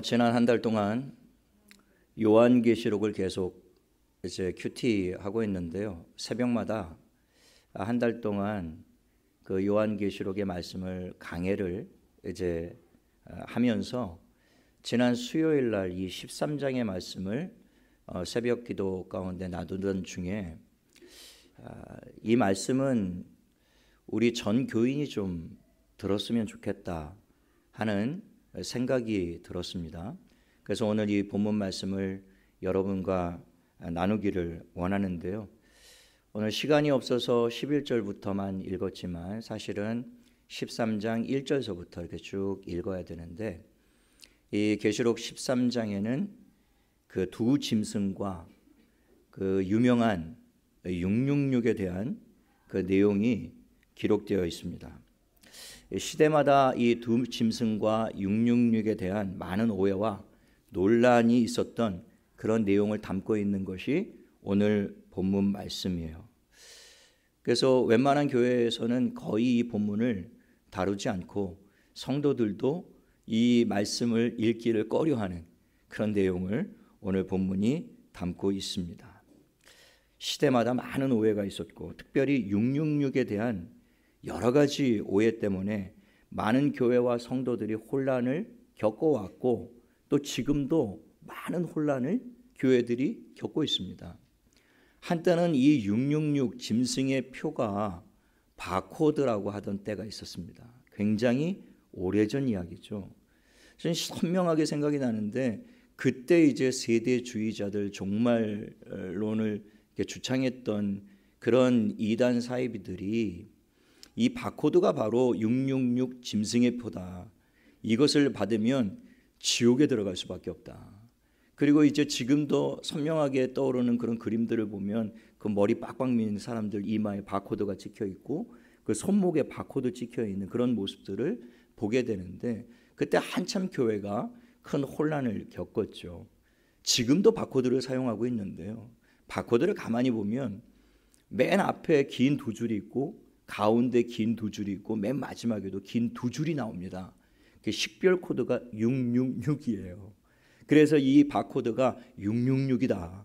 지난 한 달 동안 요한계시록을 계속 이제 큐티하고 있는데요. 새벽마다 한 달 동안 그 요한계시록의 말씀을 강해를 이제 하면서 지난 수요일 날 이 13장의 말씀을 새벽 기도 가운데 나누던 중에 이 말씀은 우리 전 교인이 좀 들었으면 좋겠다 하는 생각이 들었습니다. 그래서 오늘 이 본문 말씀을 여러분과 나누기를 원하는데요. 오늘 시간이 없어서 11절부터만 읽었지만 사실은 13장 1절서부터 이렇게 쭉 읽어야 되는데, 이 계시록 13장에는 그 두 짐승과 그 유명한 666에 대한 그 내용이 기록되어 있습니다. 시대마다 이 두 짐승과 666에 대한 많은 오해와 논란이 있었던 그런 내용을 담고 있는 것이 오늘 본문 말씀이에요. 그래서 웬만한 교회에서는 거의 이 본문을 다루지 않고 성도들도 이 말씀을 읽기를 꺼려하는 그런 내용을 오늘 본문이 담고 있습니다. 시대마다 많은 오해가 있었고, 특별히 666에 대한 여러 가지 오해 때문에 많은 교회와 성도들이 혼란을 겪어왔고, 또 지금도 많은 혼란을 교회들이 겪고 있습니다. 한때는 이 666 짐승의 표가 바코드라고 하던 때가 있었습니다. 굉장히 오래전 이야기죠. 저는 선명하게 생각이 나는데, 그때 이제 세대주의자들 종말론을 주창했던 그런 이단 사이비들이 이 바코드가 바로 666 짐승의 표다, 이것을 받으면 지옥에 들어갈 수밖에 없다. 그리고 이제 지금도 선명하게 떠오르는 그런 그림들을 보면 그 머리 빡빡 미는 사람들 이마에 바코드가 찍혀 있고 그 손목에 바코드 찍혀 있는 그런 모습들을 보게 되는데, 그때 한참 교회가 큰 혼란을 겪었죠. 지금도 바코드를 사용하고 있는데요. 바코드를 가만히 보면 맨 앞에 긴 두 줄이 있고 가운데 긴 두 줄이 있고 맨 마지막에도 긴 두 줄이 나옵니다. 식별 코드가 666이에요. 그래서 이 바코드가 666이다.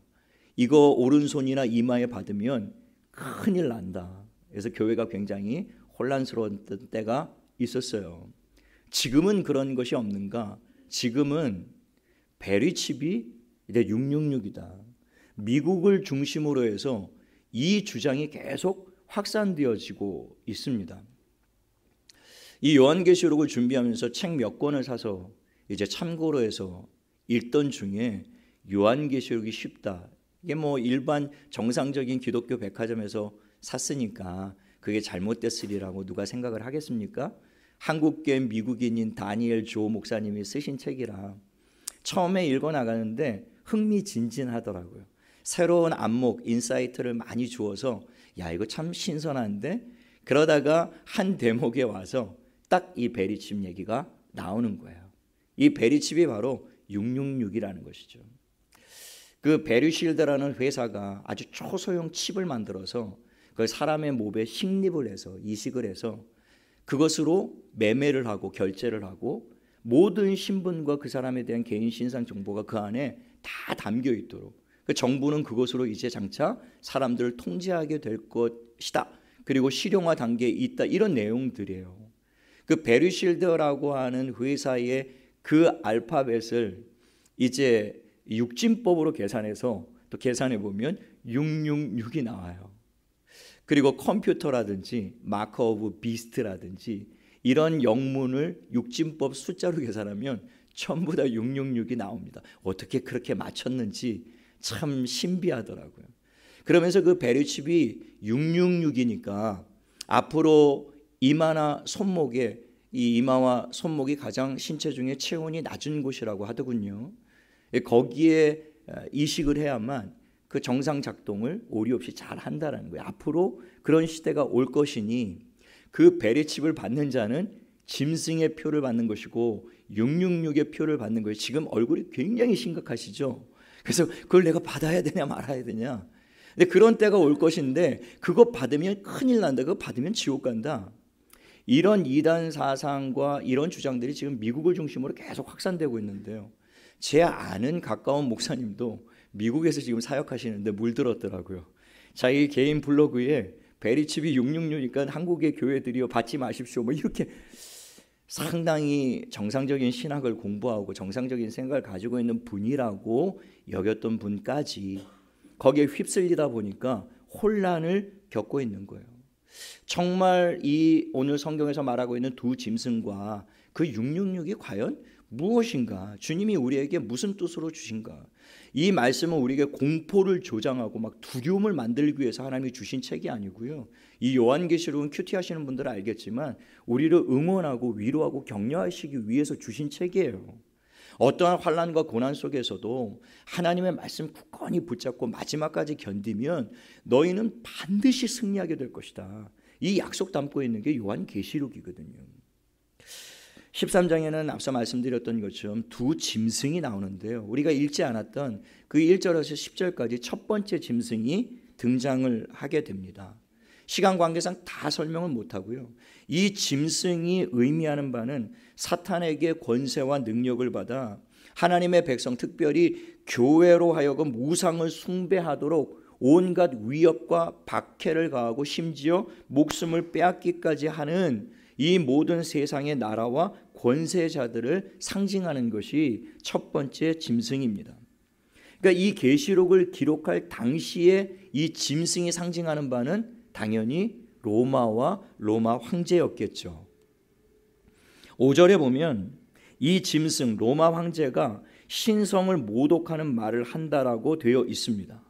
이거 오른손이나 이마에 받으면 큰일 난다. 그래서 교회가 굉장히 혼란스러웠던 때가 있었어요. 지금은 그런 것이 없는가? 지금은 베리칩이 이제 666이다. 미국을 중심으로 해서 이 주장이 계속 확산되어지고 있습니다. 이 요한계시록을 준비하면서 책 몇 권을 사서 이제 참고로 해서 읽던 중에 요한계시록이 쉽다. 이게 뭐 일반 정상적인 기독교 백화점에서 샀으니까 그게 잘못됐으리라고 누가 생각을 하겠습니까? 한국계 미국인인 다니엘 조 목사님이 쓰신 책이라 처음에 읽어 나가는데 흥미진진하더라고요. 새로운 안목, 인사이트를 많이 주어서 야, 이거 참 신선한데? 그러다가 한 대목에 와서 딱 이 베리칩 얘기가 나오는 거예요. 이 베리칩이 바로 666이라는 것이죠. 그 베리쉴드라는 회사가 아주 초소형 칩을 만들어서 그 사람의 몸에 식립을 해서 이식을 해서 그것으로 매매를 하고 결제를 하고 모든 신분과 그 사람에 대한 개인 신상 정보가 그 안에 다 담겨 있도록, 그 정부는 그것으로 이제 장차 사람들을 통제하게 될 것이다. 그리고 실용화 단계에 있다. 이런 내용들이에요. 그 베리쉴드라고 하는 회사의 그 알파벳을 이제 육진법으로 계산해서 또 계산해 보면 666이 나와요. 그리고 컴퓨터라든지 마커 오브 비스트라든지 이런 영문을 육진법 숫자로 계산하면 전부 다 666이 나옵니다. 어떻게 그렇게 맞췄는지 참 신비하더라고요. 그러면서 그 베리칩이 666이니까 앞으로 이마나 손목에, 이 이마와 손목이 가장 신체 중에 체온이 낮은 곳이라고 하더군요. 거기에 이식을 해야만 그 정상 작동을 오류 없이 잘 한다는 거예요. 앞으로 그런 시대가 올 것이니 그 베리칩을 받는 자는 짐승의 표를 받는 것이고 666의 표를 받는 거예요. 지금 얼굴이 굉장히 심각하시죠? 그래서 그걸 내가 받아야 되냐 말아야 되냐. 근데 그런 때가 올 것인데 그거 받으면 큰일 난다. 그거 받으면 지옥 간다. 이런 이단 사상과 이런 주장들이 지금 미국을 중심으로 계속 확산되고 있는데요. 제 아는 가까운 목사님도 미국에서 지금 사역하시는데 물들었더라고요. 자기 개인 블로그에 베리칩이 666이니까 한국의 교회들이요 받지 마십시오 뭐 이렇게 상당히 정상적인 신학을 공부하고 정상적인 생각을 가지고 있는 분이라고 여겼던 분까지 거기에 휩쓸리다 보니까 혼란을 겪고 있는 거예요. 정말 이 오늘 성경에서 말하고 있는 두 짐승과 그 666이 과연 무엇인가? 주님이 우리에게 무슨 뜻으로 주신가? 이 말씀은 우리에게 공포를 조장하고 막 두려움을 만들기 위해서 하나님이 주신 책이 아니고요. 이 요한계시록은 큐티 하시는 분들은 알겠지만 우리를 응원하고 위로하고 격려하시기 위해서 주신 책이에요. 어떠한 환난과 고난 속에서도 하나님의 말씀 굳건히 붙잡고 마지막까지 견디면 너희는 반드시 승리하게 될 것이다. 이 약속 담고 있는 게 요한계시록이거든요. 13장에는 앞서 말씀드렸던 것처럼 두 짐승이 나오는데요. 우리가 읽지 않았던 그 1절에서 10절까지 첫 번째 짐승이 등장을 하게 됩니다. 시간 관계상 다 설명은 못하고요. 이 짐승이 의미하는 바는 사탄에게 권세와 능력을 받아 하나님의 백성, 특별히 교회로 하여금 우상을 숭배하도록 온갖 위협과 박해를 가하고 심지어 목숨을 빼앗기까지 하는 이 모든 세상의 나라와 권세자들을 상징하는 것이 첫 번째 짐승입니다. 그러니까 이 계시록을 기록할 당시에 이 짐승이 상징하는 바는 당연히 로마와 로마 황제였겠죠. 5절에 보면 이 짐승 로마 황제가 신성을 모독하는 말을 한다라고 되어 있습니다.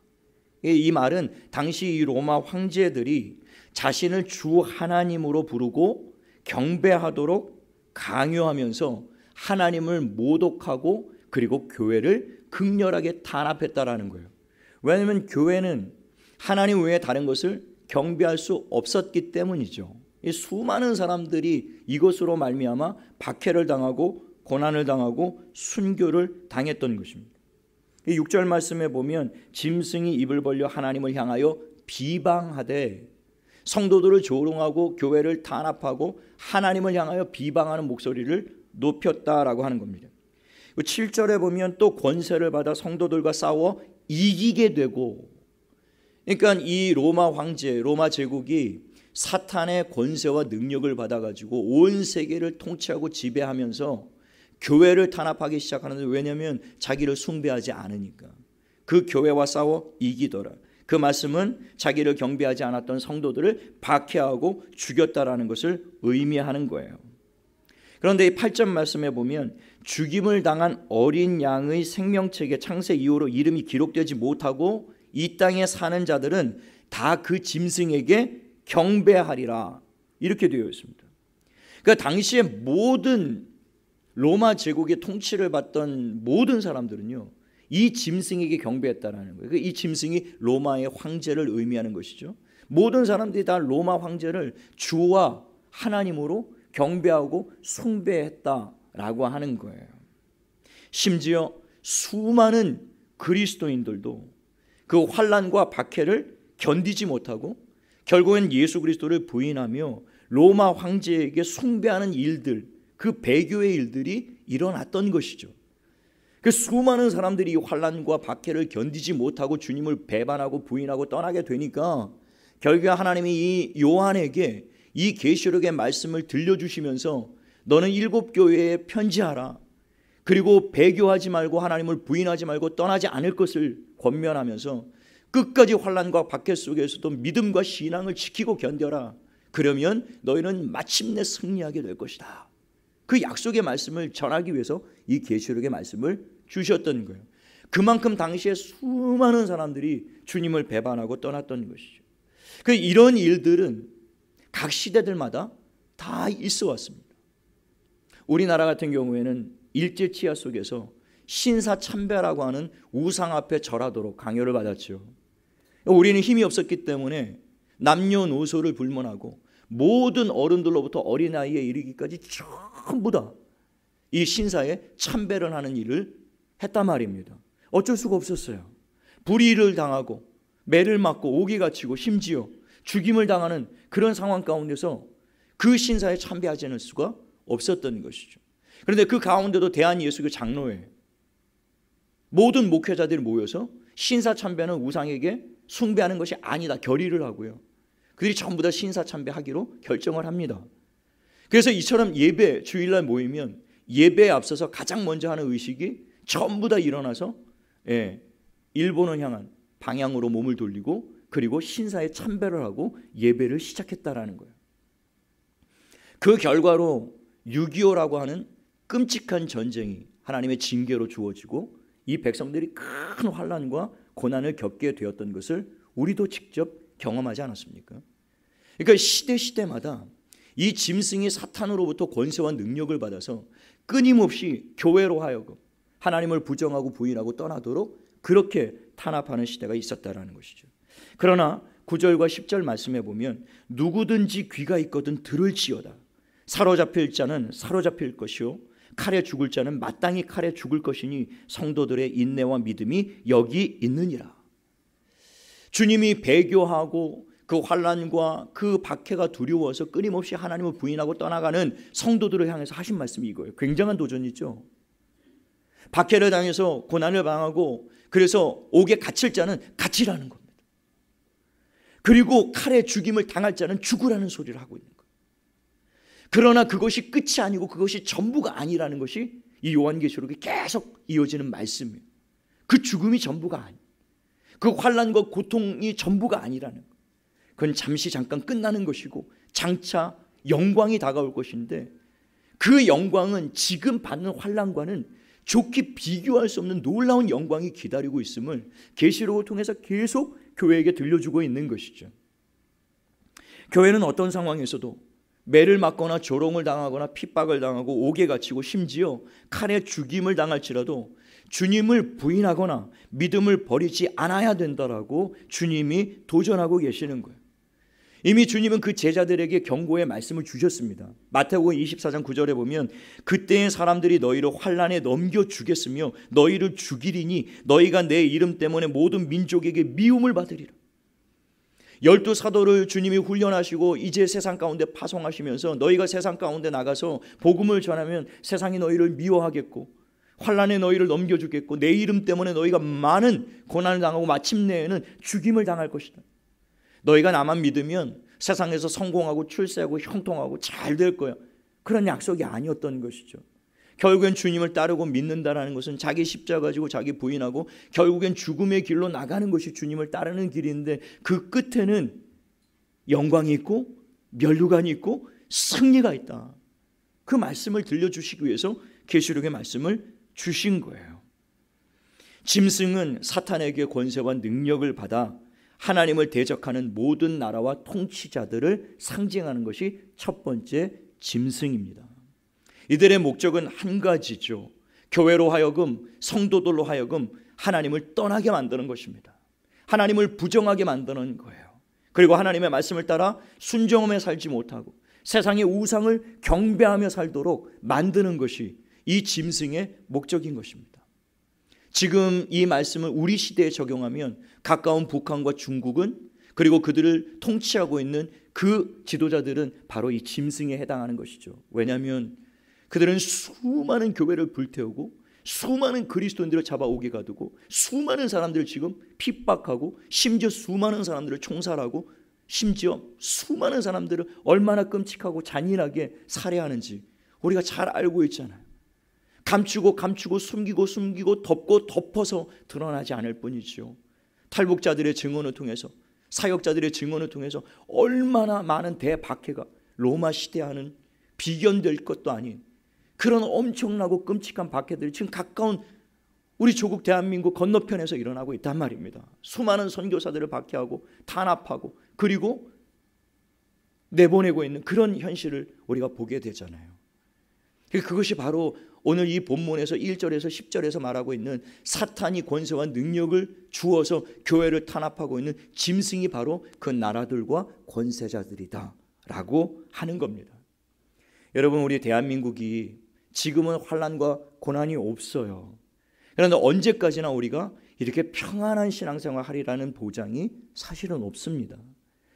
이 말은 당시 이 로마 황제들이 자신을 주 하나님으로 부르고 경배하도록 강요하면서 하나님을 모독하고 그리고 교회를 극렬하게 탄압했다라는 거예요. 왜냐하면 교회는 하나님 외에 다른 것을 경배할 수 없었기 때문이죠. 이 수많은 사람들이 이것으로 말미암아 박해를 당하고 고난을 당하고 순교를 당했던 것입니다. 이 6절 말씀에 보면 짐승이 입을 벌려 하나님을 향하여 비방하되 성도들을 조롱하고 교회를 탄압하고 하나님을 향하여 비방하는 목소리를 높였다라고 하는 겁니다. 7절에 보면 또 권세를 받아 성도들과 싸워 이기게 되고, 그러니까 이 로마 황제, 로마 제국이 사탄의 권세와 능력을 받아가지고 온 세계를 통치하고 지배하면서 교회를 탄압하기 시작하는데, 왜냐하면 자기를 숭배하지 않으니까 그 교회와 싸워 이기더라. 그 말씀은 자기를 경배하지 않았던 성도들을 박해하고 죽였다라는 것을 의미하는 거예요. 그런데 이 8절 말씀에 보면 죽임을 당한 어린 양의 생명책에 창세 이후로 이름이 기록되지 못하고 이 땅에 사는 자들은 다 그 짐승에게 경배하리라 이렇게 되어 있습니다. 그러니까 당시에 모든 로마 제국의 통치를 받던 모든 사람들은요, 이 짐승에게 경배했다라는 거예요. 이 짐승이 로마의 황제를 의미하는 것이죠. 모든 사람들이 다 로마 황제를 주와 하나님으로 경배하고 숭배했다라고 하는 거예요. 심지어 수많은 그리스도인들도 그 환난과 박해를 견디지 못하고 결국엔 예수 그리스도를 부인하며 로마 황제에게 숭배하는 일들, 그 배교의 일들이 일어났던 것이죠. 그 수많은 사람들이 이 환난과 박해를 견디지 못하고 주님을 배반하고 부인하고 떠나게 되니까 결국 하나님이 이 요한에게 이 계시록의 말씀을 들려주시면서 너는 7교회에 편지하라. 그리고 배교하지 말고 하나님을 부인하지 말고 떠나지 않을 것을 권면하면서 끝까지 환난과 박해 속에서도 믿음과 신앙을 지키고 견뎌라. 그러면 너희는 마침내 승리하게 될 것이다. 그 약속의 말씀을 전하기 위해서 이 계시록의 말씀을 주셨던 거예요. 그만큼 당시에 수많은 사람들이 주님을 배반하고 떠났던 것이죠. 그 이런 일들은 각 시대들마다 다 있어 왔습니다. 우리나라 같은 경우에는 일제치하 속에서 신사참배라고 하는 우상 앞에 절하도록 강요를 받았죠. 우리는 힘이 없었기 때문에 남녀노소를 불문하고 모든 어른들로부터 어린아이에 이르기까지 전부 다 이 신사에 참배를 하는 일을 했단 말입니다. 어쩔 수가 없었어요. 불의를 당하고 매를 맞고 옥에 갇히고 심지어 죽임을 당하는 그런 상황 가운데서 그 신사에 참배하지 않을 수가 없었던 것이죠. 그런데 그 가운데도 대한 예수교 장로회, 모든 목회자들이 모여서 신사참배는 우상에게 숭배하는 것이 아니다 결의를 하고요. 그들이 전부 다 신사참배하기로 결정을 합니다. 그래서 이처럼 예배 주일날 모이면 예배에 앞서서 가장 먼저 하는 의식이 전부 다 일어나서 일본을 향한 방향으로 몸을 돌리고 그리고 신사에 참배를 하고 예배를 시작했다라는 거예요. 그 결과로 6.25라고 하는 끔찍한 전쟁이 하나님의 징계로 주어지고 이 백성들이 큰 환난과 고난을 겪게 되었던 것을 우리도 직접 경험하지 않았습니까? 그러니까 시대마다 이 짐승이 사탄으로부터 권세와 능력을 받아서 끊임없이 교회로 하여금 하나님을 부정하고 부인하고 떠나도록 그렇게 탄압하는 시대가 있었다라는 것이죠. 그러나 9절과 10절 말씀해 보면 누구든지 귀가 있거든 들을지어다. 사로잡힐 자는 사로잡힐 것이요 칼에 죽을 자는 마땅히 칼에 죽을 것이니 성도들의 인내와 믿음이 여기 있느니라. 주님이 배교하고 그 환난과 그 박해가 두려워서 끊임없이 하나님을 부인하고 떠나가는 성도들을 향해서 하신 말씀이 이거예요. 굉장한 도전이죠. 박해를 당해서 고난을 당하고 그래서 옥에 갇힐 자는 갇히라는 겁니다. 그리고 칼에 죽임을 당할 자는 죽으라는 소리를 하고 있는 거예요. 그러나 그것이 끝이 아니고 그것이 전부가 아니라는 것이 이 요한계시록에 계속 이어지는 말씀이에요. 그 죽음이 전부가 아니에요. 그 환난과 고통이 전부가 아니라는 거예요. 그건 잠시 잠깐 끝나는 것이고 장차 영광이 다가올 것인데 그 영광은 지금 받는 환난과는 좋게 비교할 수 없는 놀라운 영광이 기다리고 있음을 계시록을 통해서 계속 교회에게 들려주고 있는 것이죠. 교회는 어떤 상황에서도 매를 맞거나 조롱을 당하거나 핍박을 당하고 옥에 갇히고 심지어 칼에 죽임을 당할지라도 주님을 부인하거나 믿음을 버리지 않아야 된다라고 주님이 도전하고 계시는 거예요. 이미 주님은 그 제자들에게 경고의 말씀을 주셨습니다. 마태복음 24장 9절에 보면 그때의 사람들이 너희를 환난에 넘겨주겠으며 너희를 죽이리니 너희가 내 이름 때문에 모든 민족에게 미움을 받으리라. 12사도를 주님이 훈련하시고 이제 세상 가운데 파송하시면서 너희가 세상 가운데 나가서 복음을 전하면 세상이 너희를 미워하겠고 환난에 너희를 넘겨주겠고 내 이름 때문에 너희가 많은 고난을 당하고 마침내에는 죽임을 당할 것이다. 너희가 나만 믿으면 세상에서 성공하고 출세하고 형통하고 잘 될 거야. 그런 약속이 아니었던 것이죠. 결국엔 주님을 따르고 믿는다라는 것은 자기 십자가 가지고 자기 부인하고 결국엔 죽음의 길로 나가는 것이 주님을 따르는 길인데 그 끝에는 영광이 있고 면류관이 있고 승리가 있다. 그 말씀을 들려주시기 위해서 계시록의 말씀을 주신 거예요. 짐승은 사탄에게 권세와 능력을 받아 하나님을 대적하는 모든 나라와 통치자들을 상징하는 것이 첫 번째 짐승입니다. 이들의 목적은 한 가지죠. 교회로 하여금 성도들로 하여금 하나님을 떠나게 만드는 것입니다. 하나님을 부정하게 만드는 거예요. 그리고 하나님의 말씀을 따라 순종하며 살지 못하고 세상의 우상을 경배하며 살도록 만드는 것이 이 짐승의 목적인 것입니다. 지금 이 말씀을 우리 시대에 적용하면 가까운 북한과 중국은 그리고 그들을 통치하고 있는 그 지도자들은 바로 이 짐승에 해당하는 것이죠. 왜냐하면 그들은 수많은 교회를 불태우고 수많은 그리스도인들을 잡아오게 가두고 수많은 사람들을 지금 핍박하고 심지어 수많은 사람들을 총살하고 심지어 수많은 사람들을 얼마나 끔찍하고 잔인하게 살해하는지 우리가 잘 알고 있잖아요. 감추고 숨기고 덮고 덮어서 드러나지 않을 뿐이죠. 탈북자들의 증언을 통해서 사역자들의 증언을 통해서 얼마나 많은 대박해가 로마 시대와는 비견될 것도 아닌 그런 엄청나고 끔찍한 박해들이 지금 가까운 우리 조국 대한민국 건너편에서 일어나고 있단 말입니다. 수많은 선교사들을 박해하고 탄압하고 그리고 내보내고 있는 그런 현실을 우리가 보게 되잖아요. 그것이 바로 오늘 이 본문에서 1절에서 10절에서 말하고 있는 사탄이 권세와 능력을 주어서 교회를 탄압하고 있는 짐승이 바로 그 나라들과 권세자들이다 라고 하는 겁니다. 여러분, 우리 대한민국이 지금은 환난과 고난이 없어요. 그런데 언제까지나 우리가 이렇게 평안한 신앙생활 하리라는 보장이 사실은 없습니다.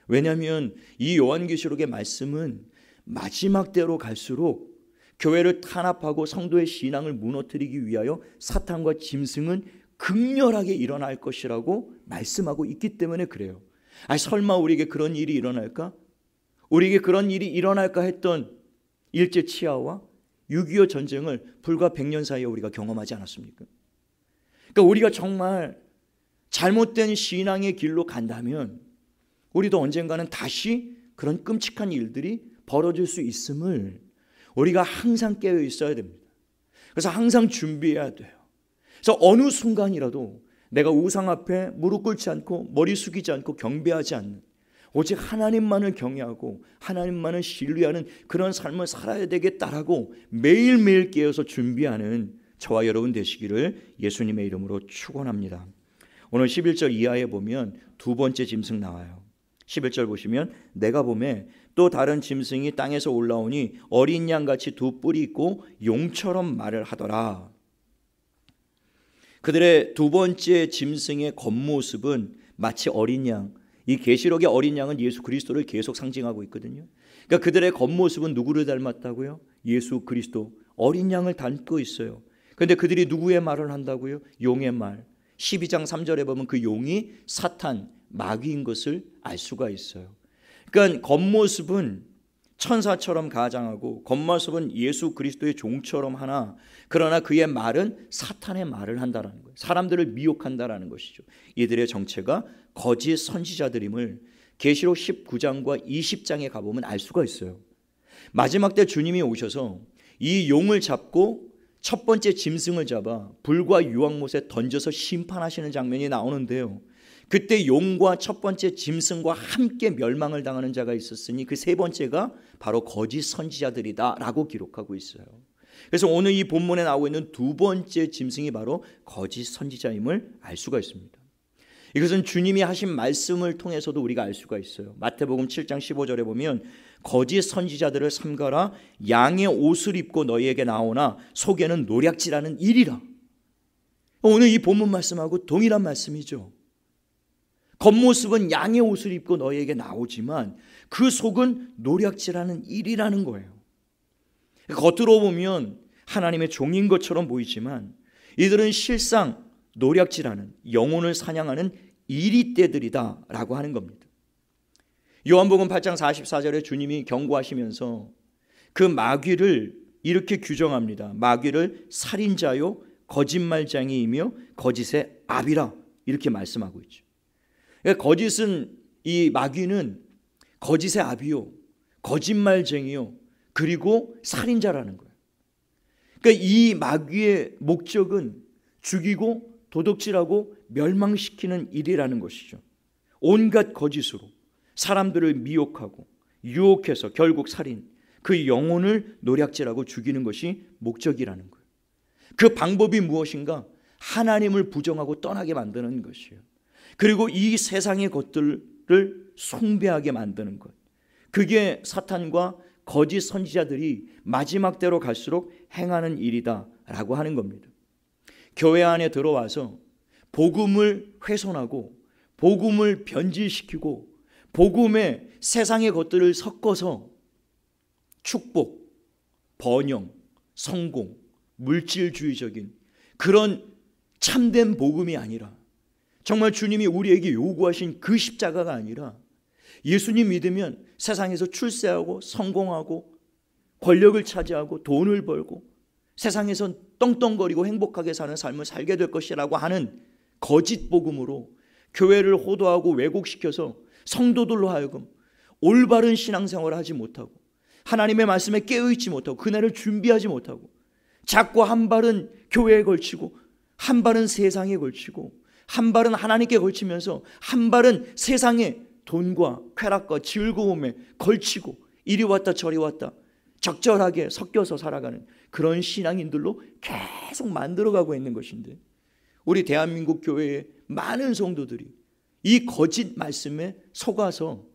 왜냐하면 이 요한계시록의 말씀은 마지막 때로 갈수록 교회를 탄압하고 성도의 신앙을 무너뜨리기 위하여 사탄과 짐승은 극렬하게 일어날 것이라고 말씀하고 있기 때문에 그래요. 설마 우리에게 그런 일이 일어날까? 우리에게 그런 일이 일어날까 했던 일제 치하와 6.25 전쟁을 불과 100년 사이에 우리가 경험하지 않았습니까? 그러니까 우리가 정말 잘못된 신앙의 길로 간다면 우리도 언젠가는 다시 그런 끔찍한 일들이 벌어질 수 있음을 우리가 항상 깨어 있어야 됩니다. 그래서 항상 준비해야 돼요. 그래서 어느 순간이라도 내가 우상 앞에 무릎 꿇지 않고 머리 숙이지 않고 경배하지 않는, 오직 하나님만을 경외하고 하나님만을 신뢰하는 그런 삶을 살아야 되겠다라고 매일매일 깨어서 준비하는 저와 여러분 되시기를 예수님의 이름으로 축원합니다. 오늘 11절 이하에 보면 두 번째 짐승 나와요. 11절 보시면 내가 보매 또 다른 짐승이 땅에서 올라오니 어린 양같이 두 뿔이 있고 용처럼 말을 하더라. 그들의 두 번째 짐승의 겉모습은 마치 어린 양, 이 계시록의 어린 양은 예수 그리스도를 계속 상징하고 있거든요. 그러니까 그들의 겉모습은 누구를 닮았다고요? 예수 그리스도 어린 양을 닮고 있어요. 그런데 그들이 누구의 말을 한다고요? 용의 말. 12장 3절에 보면 그 용이 사탄, 마귀인 것을 알 수가 있어요. 그러니까 겉모습은 천사처럼 가장하고 겉모습은 예수 그리스도의 종처럼 하나, 그러나 그의 말은 사탄의 말을 한다라는 거예요. 사람들을 미혹한다라는 것이죠. 이들의 정체가 거짓 선지자들임을 계시록 19장과 20장에 가보면 알 수가 있어요. 마지막 때 주님이 오셔서 이 용을 잡고 첫 번째 짐승을 잡아 불과 유황못에 던져서 심판하시는 장면이 나오는데요. 그때 용과 첫 번째 짐승과 함께 멸망을 당하는 자가 있었으니 그 세 번째가 바로 거짓 선지자들이다 라고 기록하고 있어요. 그래서 오늘 이 본문에 나오고 있는 두 번째 짐승이 바로 거짓 선지자임을 알 수가 있습니다. 이것은 주님이 하신 말씀을 통해서도 우리가 알 수가 있어요. 마태복음 7장 15절에 보면 거짓 선지자들을 삼가라, 양의 옷을 입고 너희에게 나오나 속에는 노략질하는 일이라. 오늘 이 본문 말씀하고 동일한 말씀이죠. 겉모습은 양의 옷을 입고 너희에게 나오지만 그 속은 노략질하는 일이라는 거예요. 겉으로 보면 하나님의 종인 것처럼 보이지만 이들은 실상 노략질하는, 영혼을 사냥하는 이리떼들이다 라고 하는 겁니다. 요한복음 8장 44절에 주님이 경고하시면서 그 마귀를 이렇게 규정합니다. 마귀를 살인자요 거짓말쟁이이며 거짓의 아비라 이렇게 말씀하고 있죠. 그러니까 거짓은, 이 마귀는 거짓의 아비요 거짓말쟁이요 그리고 살인자라는 거예요. 그러니까 이 마귀의 목적은 죽이고 도둑질하고 멸망시키는 일이라는 것이죠. 온갖 거짓으로 사람들을 미혹하고 유혹해서 결국 살인, 그 영혼을 노략질하고 죽이는 것이 목적이라는 거예요. 그 방법이 무엇인가? 하나님을 부정하고 떠나게 만드는 것이에요. 그리고 이 세상의 것들을 숭배하게 만드는 것, 그게 사탄과 거짓 선지자들이 마지막 때로 갈수록 행하는 일이다 라고 하는 겁니다. 교회 안에 들어와서 복음을 훼손하고 복음을 변질시키고 복음에 세상의 것들을 섞어서 축복, 번영, 성공, 물질주의적인 그런 참된 복음이 아니라, 정말 주님이 우리에게 요구하신 그 십자가가 아니라 예수님 믿으면 세상에서 출세하고 성공하고 권력을 차지하고 돈을 벌고 세상에서 떵떵거리고 행복하게 사는 삶을 살게 될 것이라고 하는 거짓 복음으로 교회를 호도하고 왜곡시켜서 성도들로 하여금 올바른 신앙생활을 하지 못하고 하나님의 말씀에 깨어있지 못하고 그날을 준비하지 못하고 자꾸 한 발은 교회에 걸치고 한 발은 세상에 걸치고 한 발은 하나님께 걸치면서 한 발은 세상의 돈과 쾌락과 즐거움에 걸치고 이리 왔다 저리 왔다 적절하게 섞여서 살아가는 그런 신앙인들로 계속 만들어가고 있는 것인데, 우리 대한민국 교회의 많은 성도들이 이 거짓 말씀에 속아서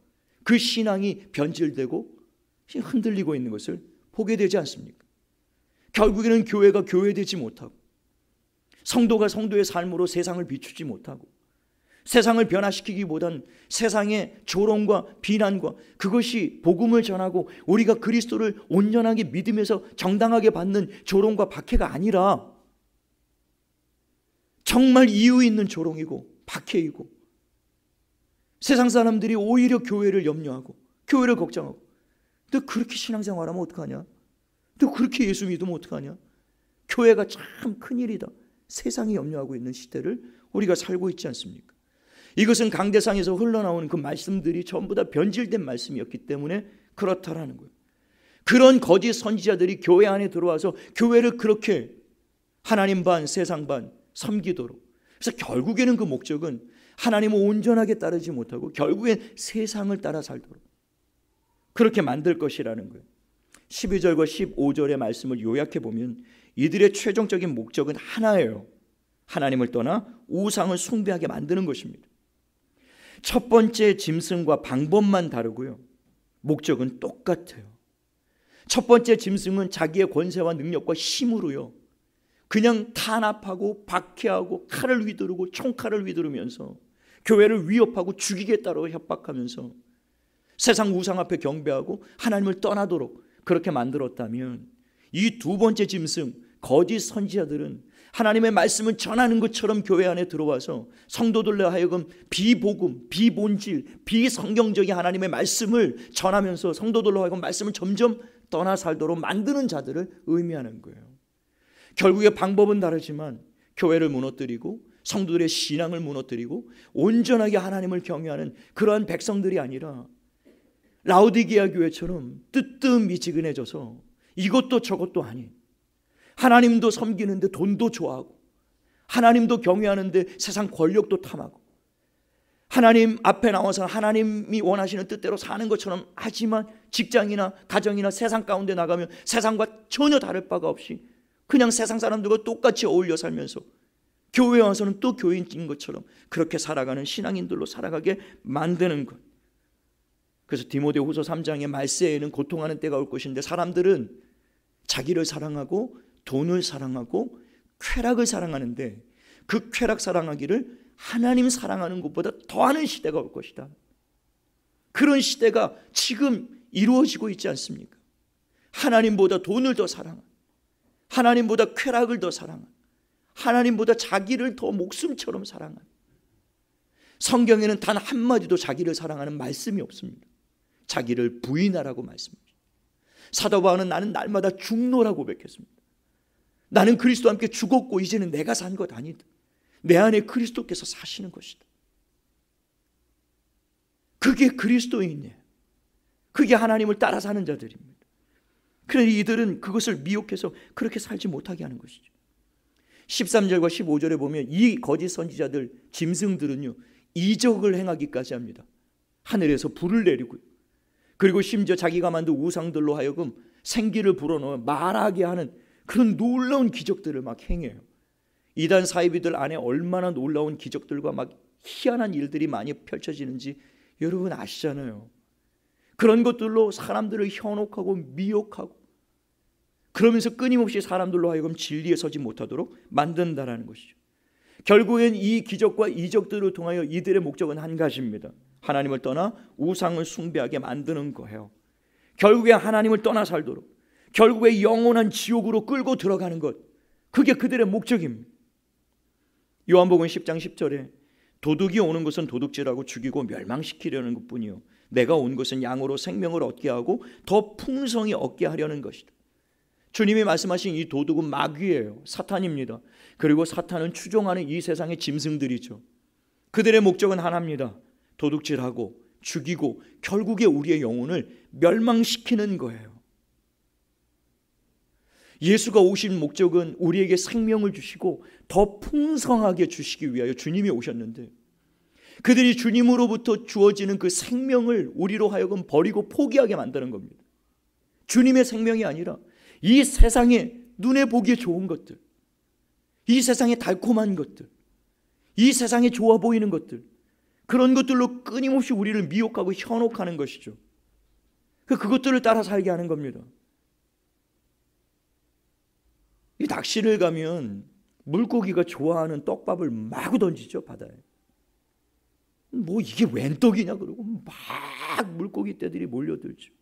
그 신앙이 변질되고 흔들리고 있는 것을 보게 되지 않습니까? 결국에는 교회가 교회되지 못하고 성도가 성도의 삶으로 세상을 비추지 못하고 세상을 변화시키기보단 세상의 조롱과 비난과 그것이 복음을 전하고 우리가 그리스도를 온전하게 믿으면서 정당하게 받는 조롱과 박해가 아니라 정말 이유 있는 조롱이고 박해이고, 세상 사람들이 오히려 교회를 염려하고 교회를 걱정하고, 너 그렇게 신앙생활하면 어떡하냐? 너 그렇게 예수 믿으면 어떡하냐? 교회가 참 큰일이다. 세상이 염려하고 있는 시대를 우리가 살고 있지 않습니까? 이것은 강대상에서 흘러나오는 그 말씀들이 전부 다 변질된 말씀이었기 때문에 그렇다라는 거예요. 그런 거짓 선지자들이 교회 안에 들어와서 교회를 그렇게 하나님 반 세상 반 섬기도록, 그래서 결국에는 그 목적은 하나님을 온전하게 따르지 못하고 결국엔 세상을 따라 살도록 그렇게 만들 것이라는 거예요. 12절과 15절의 말씀을 요약해 보면 이들의 최종적인 목적은 하나예요. 하나님을 떠나 우상을 숭배하게 만드는 것입니다. 첫 번째 짐승과 방법만 다르고요, 목적은 똑같아요. 첫 번째 짐승은 자기의 권세와 능력과 힘으로요, 그냥 탄압하고 박해하고 칼을 휘두르고 총칼을 휘두르면서 교회를 위협하고 죽이겠다고 협박하면서 세상 우상 앞에 경배하고 하나님을 떠나도록 그렇게 만들었다면, 이 두 번째 짐승 거짓 선지자들은 하나님의 말씀을 전하는 것처럼 교회 안에 들어와서 성도들로 하여금 비복음, 비본질, 비성경적인 하나님의 말씀을 전하면서 성도들로 하여금 말씀을 점점 떠나 살도록 만드는 자들을 의미하는 거예요. 결국에 방법은 다르지만 교회를 무너뜨리고 성도들의 신앙을 무너뜨리고 온전하게 하나님을 경외하는 그러한 백성들이 아니라 라오디게아 교회처럼 뜨뜻미지근해져서 이것도 저것도 아닌, 하나님도 섬기는데 돈도 좋아하고 하나님도 경외하는데 세상 권력도 탐하고 하나님 앞에 나와서 하나님이 원하시는 뜻대로 사는 것처럼 하지만 직장이나 가정이나 세상 가운데 나가면 세상과 전혀 다를 바가 없이 그냥 세상 사람들과 똑같이 어울려 살면서 교회에 와서는 또 교인인 것처럼 그렇게 살아가는 신앙인들로 살아가게 만드는 것. 그래서 디모데후서 3장의 말세에는 고통하는 때가 올 것인데, 사람들은 자기를 사랑하고 돈을 사랑하고 쾌락을 사랑하는데 그 쾌락 사랑하기를 하나님 사랑하는 것보다 더하는 시대가 올 것이다. 그런 시대가 지금 이루어지고 있지 않습니까? 하나님보다 돈을 더 사랑하는, 하나님보다 쾌락을 더 사랑하는, 하나님보다 자기를 더 목숨처럼 사랑하는, 성경에는 단 한마디도 자기를 사랑하는 말씀이 없습니다. 자기를 부인하라고 말씀합니다. 사도 바울은 나는 날마다 죽노라고 고백했습니다. 나는 그리스도와 함께 죽었고 이제는 내가 산 것 아니다. 내 안에 그리스도께서 사시는 것이다. 그게 그리스도인이에요. 그게 하나님을 따라 사는 자들입니다. 그런데 이들은 그것을 미혹해서 그렇게 살지 못하게 하는 것이죠. 13절과 15절에 보면 이 거짓 선지자들, 짐승들은요, 이적을 행하기까지 합니다. 하늘에서 불을 내리고요, 그리고 심지어 자기가 만든 우상들로 하여금 생기를 불어넣어 말하게 하는 그런 놀라운 기적들을 막 행해요. 이단 사이비들 안에 얼마나 놀라운 기적들과 막 희한한 일들이 많이 펼쳐지는지 여러분 아시잖아요. 그런 것들로 사람들을 현혹하고 미혹하고 그러면서 끊임없이 사람들로 하여금 진리에 서지 못하도록 만든다라는 것이죠. 결국엔 이 기적과 이적들을 통하여 이들의 목적은 한 가지입니다. 하나님을 떠나 우상을 숭배하게 만드는 거예요. 결국에 하나님을 떠나 살도록, 결국에 영원한 지옥으로 끌고 들어가는 것, 그게 그들의 목적입니다. 요한복음 10장 10절에 도둑이 오는 것은 도둑질하고 죽이고 멸망시키려는 것뿐이요 내가 온 것은 양으로 생명을 얻게 하고 더 풍성히 얻게 하려는 것이다. 주님이 말씀하신 이 도둑은 마귀예요. 사탄입니다. 그리고 사탄은 추종하는 이 세상의 짐승들이죠. 그들의 목적은 하나입니다. 도둑질하고 죽이고 결국에 우리의 영혼을 멸망시키는 거예요. 예수가 오신 목적은 우리에게 생명을 주시고 더 풍성하게 주시기 위하여 주님이 오셨는데, 그들이 주님으로부터 주어지는 그 생명을 우리로 하여금 버리고 포기하게 만드는 겁니다. 주님의 생명이 아니라 이 세상에 눈에 보기에 좋은 것들, 이 세상에 달콤한 것들, 이 세상에 좋아 보이는 것들, 그런 것들로 끊임없이 우리를 미혹하고 현혹하는 것이죠. 그것들을 따라 살게 하는 겁니다. 이 낚시를 가면 물고기가 좋아하는 떡밥을 마구 던지죠, 바다에. 뭐 이게 웬 떡이냐 그러고 막 물고기 떼들이 몰려들죠.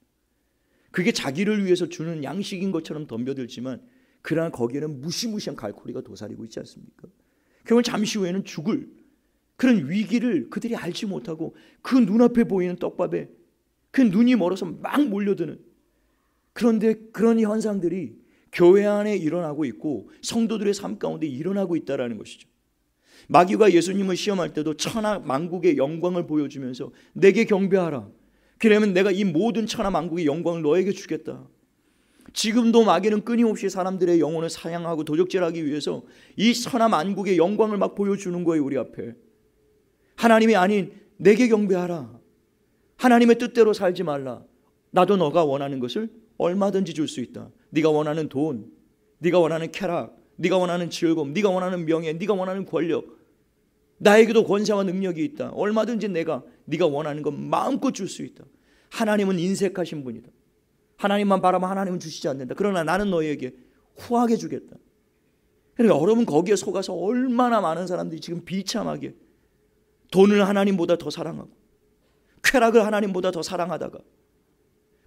그게 자기를 위해서 주는 양식인 것처럼 덤벼들지만 그러나 거기에는 무시무시한 갈고리가 도사리고 있지 않습니까? 결국 잠시 후에는 죽을 그런 위기를 그들이 알지 못하고 그 눈앞에 보이는 떡밥에 그 눈이 멀어서 막 몰려드는, 그런데 그런 현상들이 교회 안에 일어나고 있고 성도들의 삶 가운데 일어나고 있다는 것이죠. 마귀가 예수님을 시험할 때도 천하 만국의 영광을 보여주면서 내게 경배하라, 그러면 내가 이 모든 천하 만국의 영광을 너에게 주겠다. 지금도 마귀는 끊임없이 사람들의 영혼을 사냥하고 도적질하기 위해서 이 천하 만국의 영광을 막 보여주는 거예요. 우리 앞에 하나님이 아닌 내게 경배하라, 하나님의 뜻대로 살지 말라, 나도 너가 원하는 것을 얼마든지 줄 수 있다. 네가 원하는 돈, 네가 원하는 쾌락, 네가 원하는 즐거움, 네가 원하는 명예, 네가 원하는 권력, 나에게도 권세와 능력이 있다. 얼마든지 내가 네가 원하는 것 마음껏 줄 수 있다. 하나님은 인색하신 분이다. 하나님만 바라면 하나님은 주시지 않는다. 그러나 나는 너희에게 후하게 주겠다. 그러니까 여러분 거기에 속아서 얼마나 많은 사람들이 지금 비참하게 돈을 하나님보다 더 사랑하고 쾌락을 하나님보다 더 사랑하다가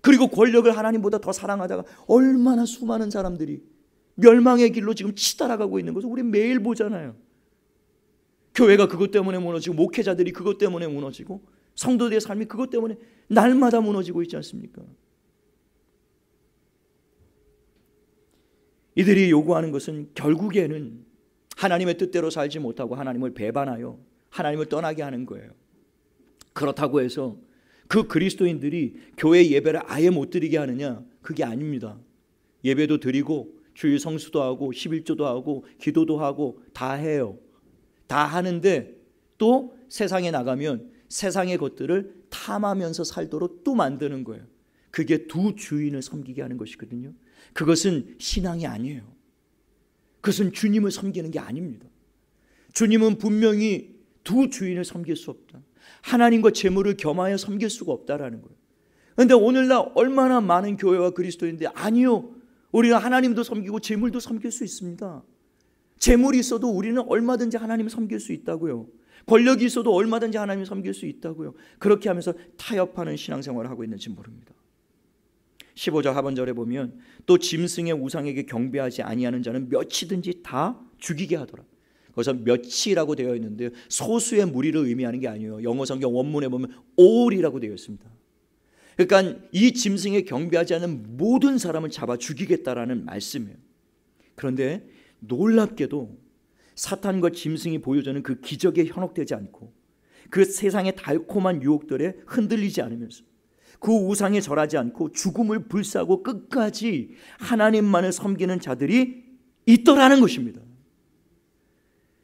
그리고 권력을 하나님보다 더 사랑하다가 얼마나 수많은 사람들이 멸망의 길로 지금 치달아가고 있는 것을 우리 매일 보잖아요. 교회가 그것 때문에 무너지고 목회자들이 그것 때문에 무너지고 성도들의 삶이 그것 때문에 날마다 무너지고 있지 않습니까? 이들이 요구하는 것은 결국에는 하나님의 뜻대로 살지 못하고 하나님을 배반하여 하나님을 떠나게 하는 거예요. 그렇다고 해서 그 그리스도인들이 교회 예배를 아예 못 드리게 하느냐? 그게 아닙니다. 예배도 드리고 주일 성수도 하고 11조도 하고 기도도 하고 다 해요. 다 하는데 또 세상에 나가면 세상의 것들을 탐하면서 살도록 또 만드는 거예요. 그게 두 주인을 섬기게 하는 것이거든요. 그것은 신앙이 아니에요. 그것은 주님을 섬기는 게 아닙니다. 주님은 분명히 두 주인을 섬길 수 없다. 하나님과 재물을 겸하여 섬길 수가 없다라는 거예요. 그런데 오늘날 얼마나 많은 교회와 그리스도인데 아니요, 우리는 하나님도 섬기고 재물도 섬길 수 있습니다. 재물이 있어도 우리는 얼마든지 하나님을 섬길 수 있다고요. 권력이 있어도 얼마든지 하나님을 섬길 수 있다고요. 그렇게 하면서 타협하는 신앙생활을 하고 있는지 모릅니다. 15절 하반절에 보면 또 짐승의 우상에게 경배하지 아니하는 자는 몇이든지 다 죽이게 하더라. 거기서 몇이라고 되어 있는데요, 소수의 무리를 의미하는 게 아니에요. 영어 성경 원문에 보면 all이라고 되어 있습니다. 그러니까 이 짐승에 경배하지 않는 모든 사람을 잡아 죽이겠다라는 말씀이에요. 그런데 놀랍게도 사탄과 짐승이 보여주는 그 기적에 현혹되지 않고 그 세상의 달콤한 유혹들에 흔들리지 않으면서 그 우상에 절하지 않고 죽음을 불사하고 끝까지 하나님만을 섬기는 자들이 있더라는 것입니다.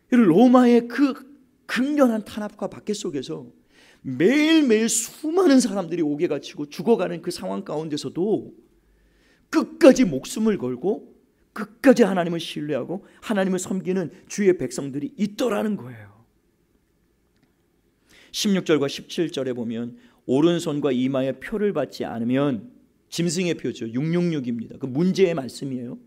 로마의 그 극렬한 탄압과 박해 속에서 매일매일 수많은 사람들이 옥에 갇히고 죽어가는 그 상황 가운데서도 끝까지 목숨을 걸고 끝까지 하나님을 신뢰하고 하나님을 섬기는 주의 백성들이 있더라는 거예요. 16절과 17절에 보면 오른손과 이마에 표를 받지 않으면, 짐승의 표죠, 666입니다. 그 문제의 말씀이에요.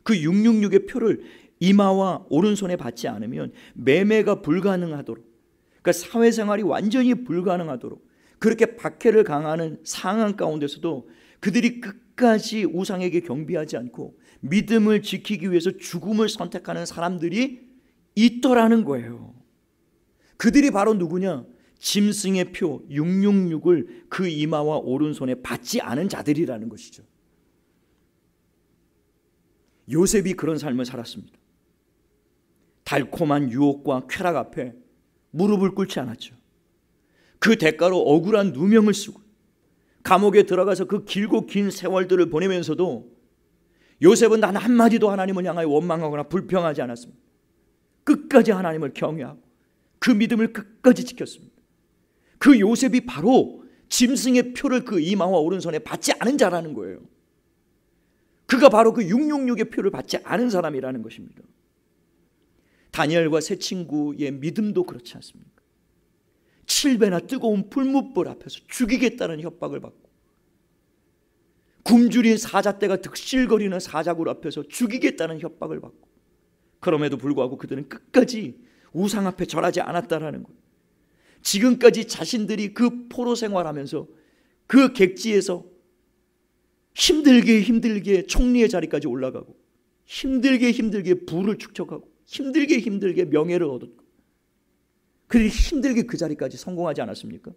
그 666의 표를 이마와 오른손에 받지 않으면 매매가 불가능하도록, 그러니까 사회생활이 완전히 불가능하도록 그렇게 박해를 강하는 상황 가운데서도 그들이 끝까지 우상에게 경배하지 않고 믿음을 지키기 위해서 죽음을 선택하는 사람들이 있더라는 거예요. 그들이 바로 누구냐? 짐승의 표 666을 그 이마와 오른손에 받지 않은 자들이라는 것이죠. 요셉이 그런 삶을 살았습니다. 달콤한 유혹과 쾌락 앞에 무릎을 꿇지 않았죠. 그 대가로 억울한 누명을 쓰고 감옥에 들어가서 그 길고 긴 세월들을 보내면서도 요셉은 단 한마디도 하나님을 향하여 원망하거나 불평하지 않았습니다. 끝까지 하나님을 경외하고 그 믿음을 끝까지 지켰습니다. 그 요셉이 바로 짐승의 표를 그 이마와 오른손에 받지 않은 자라는 거예요. 그가 바로 그 666의 표를 받지 않은 사람이라는 것입니다. 다니엘과 세 친구의 믿음도 그렇지 않습니까? 7배나 뜨거운 풀무불 앞에서 죽이겠다는 협박을 받고 굶주린 사자떼가 득실거리는 사자굴 앞에서 죽이겠다는 협박을 받고, 그럼에도 불구하고 그들은 끝까지 우상 앞에 절하지 않았다라는 거예요. 지금까지 자신들이 그 포로 생활하면서 그 객지에서 힘들게 총리의 자리까지 올라가고 힘들게 부를 축적하고 힘들게 명예를 얻었고 그들이 힘들게 그 자리까지 성공하지 않았습니까?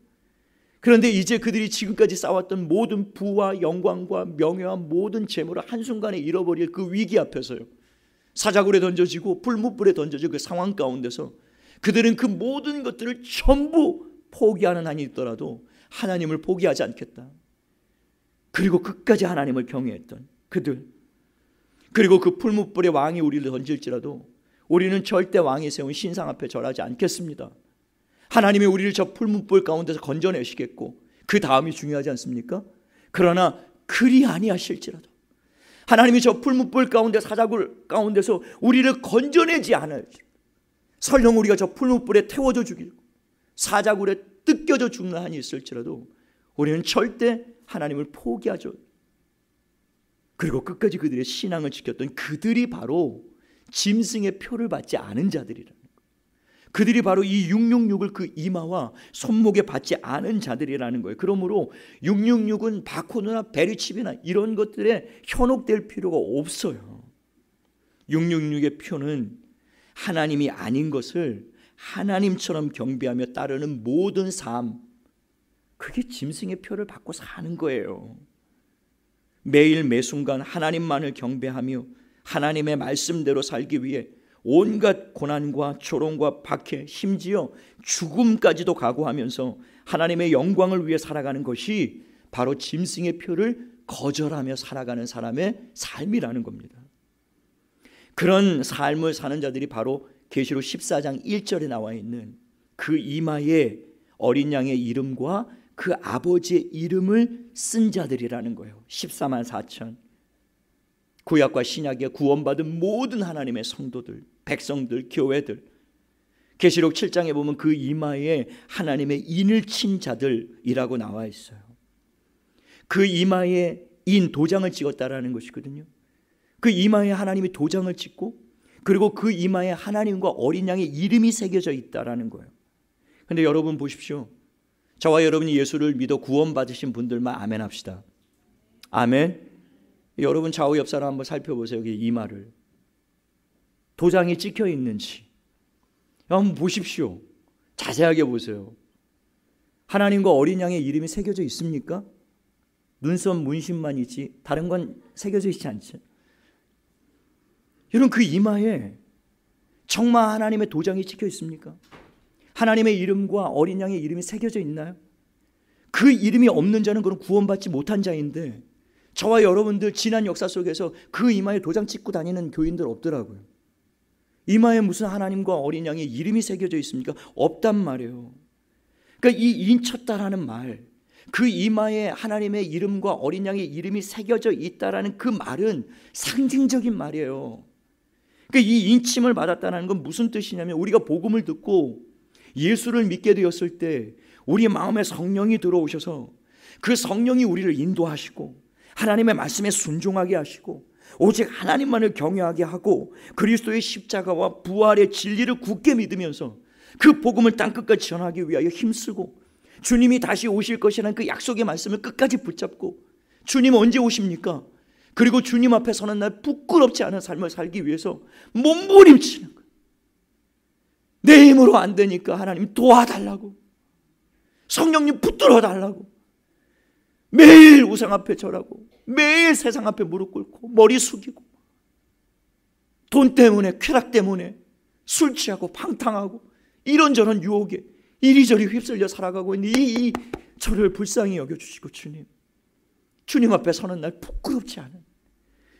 그런데 이제 그들이 지금까지 쌓았던 모든 부와 영광과 명예와 모든 재물을 한순간에 잃어버릴 그 위기 앞에서요, 사자굴에 던져지고 불뭇불에 던져지고 그 상황 가운데서 그들은 그 모든 것들을 전부 포기하는 한이 있더라도 하나님을 포기하지 않겠다. 그리고 끝까지 하나님을 경외했던 그들, 그리고 그 풀무불의 왕이 우리를 던질지라도 우리는 절대 왕이 세운 신상 앞에 절하지 않겠습니다. 하나님이 우리를 저 풀무불 가운데서 건져내시겠고 그 다음이 중요하지 않습니까? 그러나 그리 아니하실지라도 하나님이 저 풀무불 가운데 사자굴 가운데서 우리를 건져내지 않을지, 설령 우리가 저 풀무불에 태워져 죽이고 사자굴에 뜯겨져 죽는 한이 있을지라도 우리는 절대 하나님을 포기하죠. 그리고 끝까지 그들의 신앙을 지켰던 그들이 바로 짐승의 표를 받지 않은 자들이라는 거예요. 그들이 바로 이 666을 그 이마와 손목에 받지 않은 자들이라는 거예요. 그러므로 666은 바코드나 베리칩이나 이런 것들에 현혹될 필요가 없어요. 666의 표는 하나님이 아닌 것을 하나님처럼 경배하며 따르는 모든 삶, 그게 짐승의 표를 받고 사는 거예요. 매일 매순간 하나님만을 경배하며 하나님의 말씀대로 살기 위해 온갖 고난과 조롱과 박해, 심지어 죽음까지도 각오하면서 하나님의 영광을 위해 살아가는 것이 바로 짐승의 표를 거절하며 살아가는 사람의 삶이라는 겁니다. 그런 삶을 사는 자들이 바로 계시록 14장 1절에 나와 있는 그 이마에 어린 양의 이름과 그 아버지의 이름을 쓴 자들이라는 거예요. 14만 4천 구약과 신약에 구원받은 모든 하나님의 성도들, 백성들, 교회들, 계시록 7장에 보면 그 이마에 하나님의 인을 친 자들이라고 나와 있어요. 그 이마에 인, 도장을 찍었다라는 것이거든요. 그 이마에 하나님이 도장을 찍고 그리고 그 이마에 하나님과 어린 양의 이름이 새겨져 있다라는 거예요. 그런데 여러분 보십시오. 저와 여러분이 예수를 믿어 구원받으신 분들만 아멘 합시다. 아멘. 여러분 좌우 옆 사람 한번 살펴보세요. 여기 이마를 도장이 찍혀 있는지 한번 보십시오. 자세하게 보세요. 하나님과 어린 양의 이름이 새겨져 있습니까? 눈썹 문신만 있지 다른 건 새겨져 있지 않죠. 여러분 그 이마에 정말 하나님의 도장이 찍혀 있습니까? 하나님의 이름과 어린 양의 이름이 새겨져 있나요? 그 이름이 없는 자는 그럼 구원받지 못한 자인데 저와 여러분들 지난 역사 속에서 그 이마에 도장 찍고 다니는 교인들 없더라고요. 이마에 무슨 하나님과 어린 양의 이름이 새겨져 있습니까? 없단 말이에요. 그러니까 이 인쳤다라는 말, 그 이마에 하나님의 이름과 어린 양의 이름이 새겨져 있다라는 그 말은 상징적인 말이에요. 그러니까 이 인침을 받았다는 건 무슨 뜻이냐면 우리가 복음을 듣고 예수를 믿게 되었을 때 우리 마음에 성령이 들어오셔서 그 성령이 우리를 인도하시고 하나님의 말씀에 순종하게 하시고 오직 하나님만을 경외하게 하고 그리스도의 십자가와 부활의 진리를 굳게 믿으면서 그 복음을 땅끝까지 전하기 위하여 힘쓰고 주님이 다시 오실 것이라는 그 약속의 말씀을 끝까지 붙잡고 주님 언제 오십니까? 그리고 주님 앞에 서는 날 부끄럽지 않은 삶을 살기 위해서 몸부림치는 거예요. 내 힘으로 안 되니까 하나님 도와달라고, 성령님 붙들어 달라고, 매일 우상 앞에 절하고 매일 세상 앞에 무릎 꿇고 머리 숙이고 돈 때문에, 쾌락 때문에 술 취하고 방탕하고 이런저런 유혹에 이리저리 휩쓸려 살아가고 있는 이 저를 불쌍히 여겨주시고 주님 앞에 서는 날 부끄럽지 않은,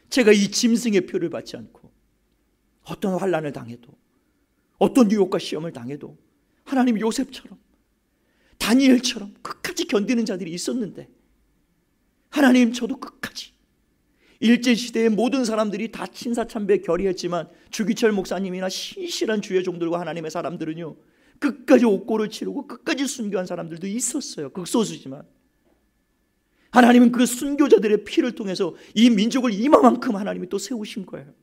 제가 이 짐승의 표를 받지 않고 어떤 환난을 당해도 어떤 유혹과 시험을 당해도 하나님 요셉처럼 다니엘처럼 끝까지 견디는 자들이 있었는데 하나님 저도 끝까지, 일제시대의 모든 사람들이 다 친사참배 결의했지만 주기철 목사님이나 신실한 주의 종들과 하나님의 사람들은요 끝까지 옥고를 치르고 끝까지 순교한 사람들도 있었어요. 극소수지만 하나님은 그 순교자들의 피를 통해서 이 민족을 이만큼 하나님이 또 세우신 거예요.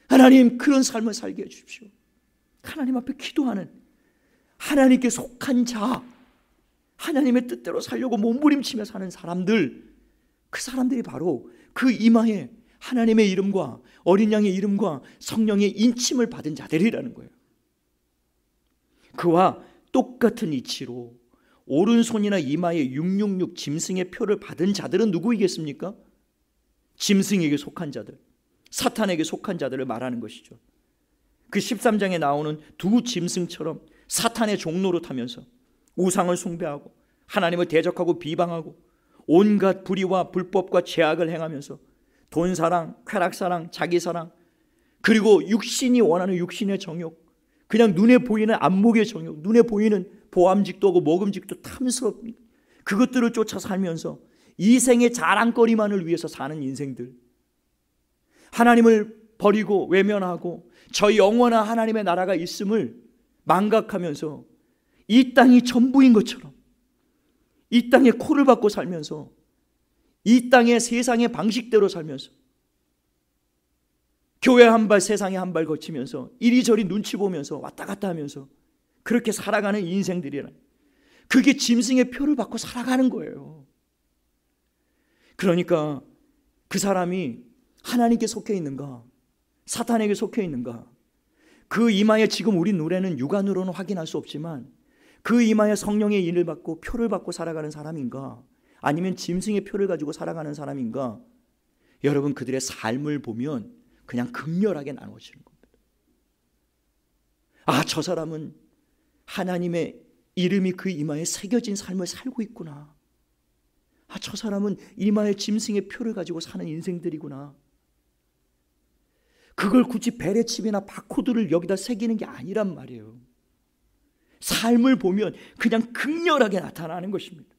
하나님 그런 삶을 살게 해주십시오. 하나님 앞에 기도하는, 하나님께 속한 자, 하나님의 뜻대로 살려고 몸부림치며 사는 사람들, 그 사람들이 바로 그 이마에 하나님의 이름과 어린 양의 이름과 성령의 인침을 받은 자들이라는 거예요. 그와 똑같은 이치로 오른손이나 이마에 666 짐승의 표를 받은 자들은 누구이겠습니까? 짐승에게 속한 자들, 사탄에게 속한 자들을 말하는 것이죠. 그 13장에 나오는 두 짐승처럼 사탄의 종로로 타면서 우상을 숭배하고 하나님을 대적하고 비방하고 온갖 불의와 불법과 죄악을 행하면서 돈사랑, 쾌락사랑, 자기사랑, 그리고 육신이 원하는 육신의 정욕, 그냥 눈에 보이는 안목의 정욕, 눈에 보이는 보암직도 하고 먹음직도 탐스럽습니다. 그것들을 쫓아 살면서 이 생의 자랑거리만을 위해서 사는 인생들, 하나님을 버리고 외면하고 저 영원한 하나님의 나라가 있음을 망각하면서 이 땅이 전부인 것처럼 이 땅에 코를 박고 살면서 이 땅의 세상의 방식대로 살면서 교회 한 발 세상에 한 발 거치면서 이리저리 눈치 보면서 왔다 갔다 하면서 그렇게 살아가는 인생들이란, 그게 짐승의 표를 받고 살아가는 거예요. 그러니까 그 사람이 하나님께 속해 있는가 사탄에게 속해 있는가, 그 이마에 지금 우리 눈에는 육안으로는 확인할 수 없지만 그 이마에 성령의 인을 받고 표를 받고 살아가는 사람인가, 아니면 짐승의 표를 가지고 살아가는 사람인가, 여러분 그들의 삶을 보면 그냥 극렬하게 나눠지는 겁니다. 아, 저 사람은 하나님의 이름이 그 이마에 새겨진 삶을 살고 있구나. 아, 저 사람은 이마에 짐승의 표를 가지고 사는 인생들이구나. 그걸 굳이 베레칩이나 바코드를 여기다 새기는 게 아니란 말이에요. 삶을 보면 그냥 극렬하게 나타나는 것입니다.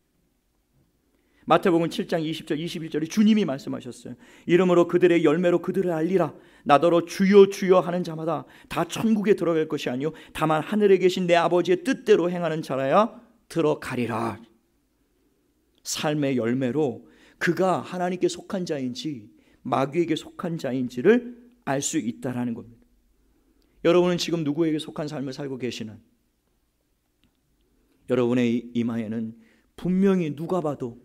마태복음 7장 20절 21절에 주님이 말씀하셨어요. 이러므로 그들의 열매로 그들을 알리라. 나더러 주여 주여 하는 자마다 다 천국에 들어갈 것이 아니요 다만 하늘에 계신 내 아버지의 뜻대로 행하는 자라야 들어가리라. 삶의 열매로 그가 하나님께 속한 자인지 마귀에게 속한 자인지를 알 수 있다라는 겁니다. 여러분은 지금 누구에게 속한 삶을 살고 계시는, 여러분의 이마에는 분명히 누가 봐도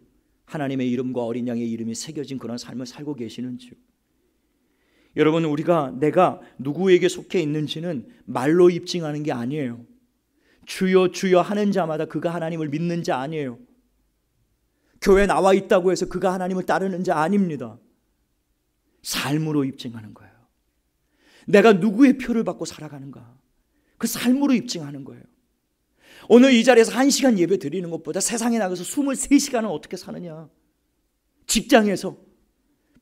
하나님의 이름과 어린 양의 이름이 새겨진 그런 삶을 살고 계시는지요? 여러분, 우리가 내가 누구에게 속해 있는지는 말로 입증하는 게 아니에요. 주여 주여 하는 자마다 그가 하나님을 믿는 자 아니에요. 교회에 나와 있다고 해서 그가 하나님을 따르는 자 아닙니다. 삶으로 입증하는 거예요. 내가 누구의 표를 받고 살아가는가, 그 삶으로 입증하는 거예요. 오늘 이 자리에서 1시간 예배 드리는 것보다 세상에 나가서 23시간은 어떻게 사느냐, 직장에서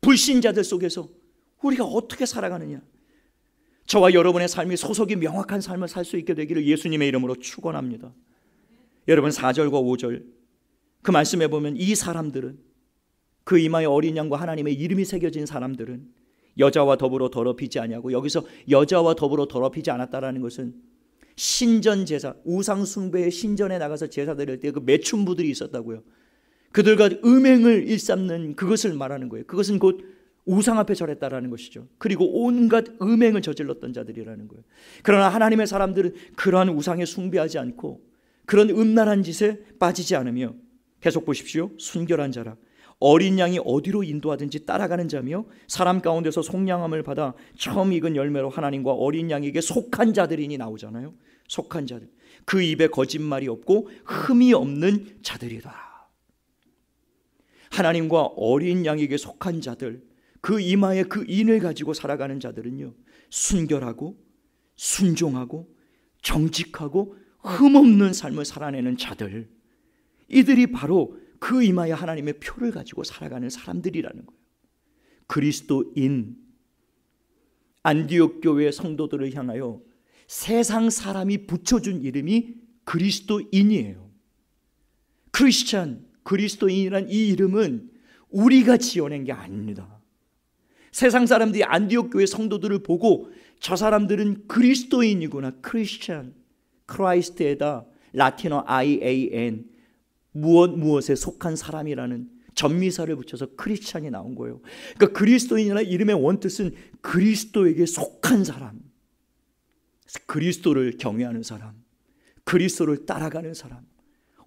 불신자들 속에서 우리가 어떻게 살아가느냐, 저와 여러분의 삶이 소속이 명확한 삶을 살 수 있게 되기를 예수님의 이름으로 축원합니다. 여러분 4절과 5절 그 말씀에 보면 이 사람들은, 그 이마에 어린 양과 하나님의 이름이 새겨진 사람들은 여자와 더불어 더럽히지 아니하고, 여기서 여자와 더불어 더럽히지 않았다라는 것은 신전 제사, 우상 숭배의 신전에 나가서 제사 드릴 때 그 매춘부들이 있었다고요. 그들과 음행을 일삼는 그것을 말하는 거예요. 그것은 곧 우상 앞에 절했다라는 것이죠. 그리고 온갖 음행을 저질렀던 자들이라는 거예요. 그러나 하나님의 사람들은 그러한 우상에 숭배하지 않고 그런 음란한 짓에 빠지지 않으며, 계속 보십시오. 순결한 자라 어린 양이 어디로 인도하든지 따라가는 자며 사람 가운데서 속량함을 받아 처음 익은 열매로 하나님과 어린 양에게 속한 자들이니 나오잖아요. 속한 자들, 그 입에 거짓말이 없고 흠이 없는 자들이다. 하나님과 어린 양에게 속한 자들, 그 이마에 그 인을 가지고 살아가는 자들은요, 순결하고 순종하고 정직하고 흠없는 삶을 살아내는 자들, 이들이 바로 그 이마에 하나님의 표를 가지고 살아가는 사람들이라는 거예요. 그리스도인, 안디옥 교회 성도들을 향하여 세상 사람이 붙여준 이름이 그리스도인이에요. 크리스찬, 그리스도인이란 이 이름은 우리가 지어낸 게 아닙니다. 세상 사람들이 안디옥 교회 성도들을 보고 저 사람들은 그리스도인이구나, 크리스찬, 크라이스트에다 라틴어 IAN, 무엇에 속한 사람이라는 전미사를 붙여서 크리스찬이 나온 거예요. 그러니까 그리스도인이라는 이름의 원뜻은 그리스도에게 속한 사람, 그리스도를 경외하는 사람, 그리스도를 따라가는 사람.